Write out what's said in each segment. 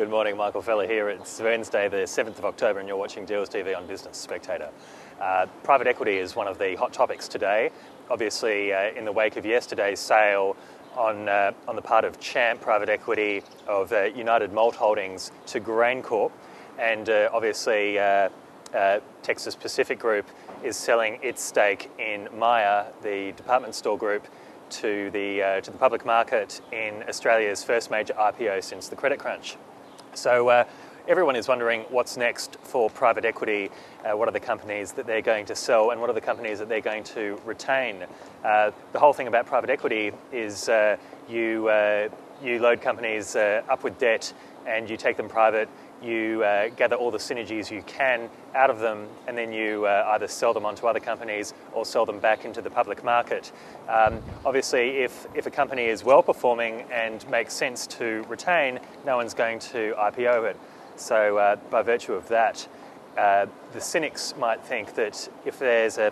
Good morning, Michael Feller here. It's Wednesday, the 7th of October, and you're watching Deals TV on Business Spectator. Private equity is one of the hot topics today. Obviously, in the wake of yesterday's sale on the part of Champ Private Equity of United Malt Holdings to Graincorp, and obviously Texas Pacific Group is selling its stake in Myer, the department store group, to the public market in Australia's first major IPO since the credit crunch. So everyone is wondering what's next for private equity. What are the companies that they're going to sell, and what are the companies that they're going to retain? The whole thing about private equity is you load companies up with debt and you take them private. You gather all the synergies you can out of them, and then you either sell them onto other companies or sell them back into the public market. Obviously, if a company is well performing and makes sense to retain, no one's going to IPO it. So by virtue of that, the cynics might think that if there's a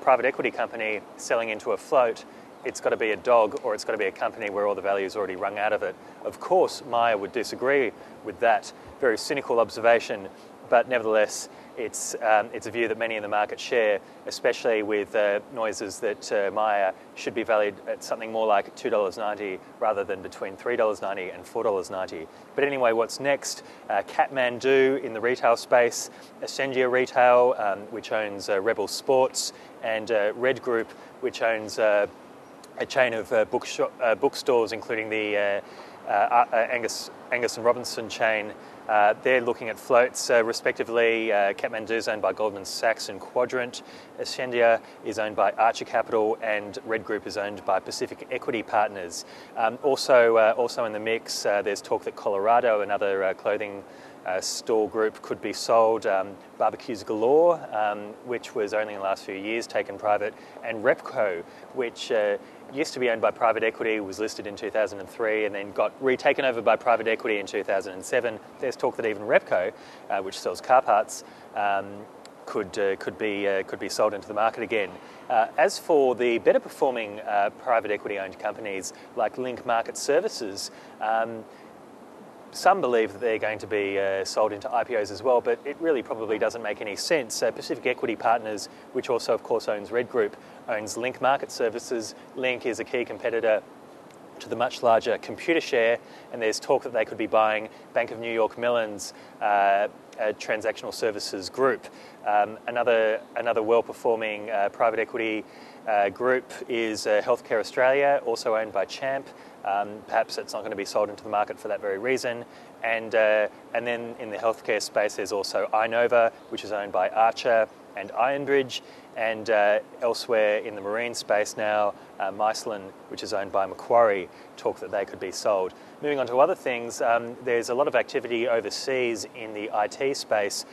private equity company selling into a float, it's got to be a dog, or it's got to be a company where all the value is already wrung out of it. Of course, Myer would disagree with that very cynical observation, but nevertheless, it's a view that many in the market share, especially with noises that Myer should be valued at something more like $2.90 rather than between $3.90 and $4.90. But anyway, what's next? Kathmandu in the retail space, Ascendia Retail, which owns Rebel Sports, and REDgroup, which owns a chain of bookstores, including the Angus and Robinson chain. They're looking at floats, respectively. Kathmandu is owned by Goldman Sachs and Quadrant. Ascendia is owned by Archer Capital, and REDgroup is owned by Pacific Equity Partners. Also in the mix, there's talk that Colorado, another clothing store group, could be sold. Barbecues Galore, which was only in the last few years taken private, and Repco, which used to be owned by private equity, was listed in 2003 and then got retaken over by private equity in 2007. There's talk that even Repco, which sells car parts, could be sold into the market again. As for the better performing private equity owned companies like Link Market Services, some believe that they're going to be sold into IPOs as well, but it really probably doesn't make any sense. Pacific Equity Partners, which also of course owns REDgroup, owns Link Market Services. Link is a key competitor to the much larger Computershare, and there's talk that they could be buying Bank of New York Mellon's transactional services group. Another well-performing private equity group is Healthcare Australia, also owned by Champ. Perhaps it's not going to be sold into the market for that very reason. And then in the healthcare space, there's also Inova, which is owned by Archer and Ironbridge, and elsewhere in the marine space now, Miclyn, which is owned by Macquarie, talk that they could be sold. Moving on to other things, there's a lot of activity overseas in the IT space.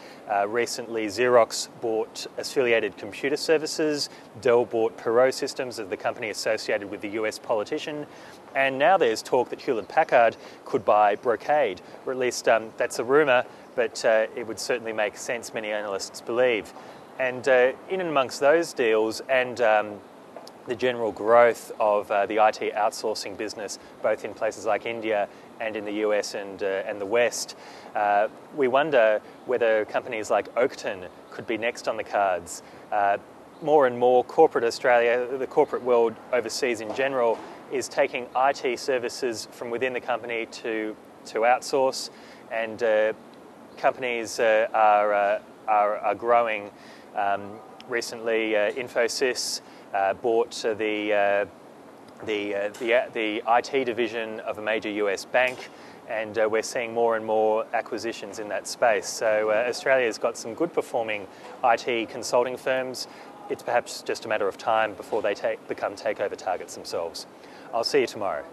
Recently, Xerox bought Affiliated Computer Services, Dell bought Perot Systems, the company associated with the US politician, and now there's talk that Hewlett Packard could buy Brocade, or at least that's a rumour, but it would certainly make sense, many analysts believe. And in and amongst those deals and the general growth of the IT outsourcing business, both in places like India and in the US and the West, we wonder whether companies like Oakton could be next on the cards. More and more corporate Australia, the corporate world overseas in general, is taking IT services from within the company to outsource, and companies are growing. Recently, Infosys bought the IT division of a major US bank, and we're seeing more and more acquisitions in that space. So Australia's got some good performing IT consulting firms. It's perhaps just a matter of time before they become takeover targets themselves. I'll see you tomorrow.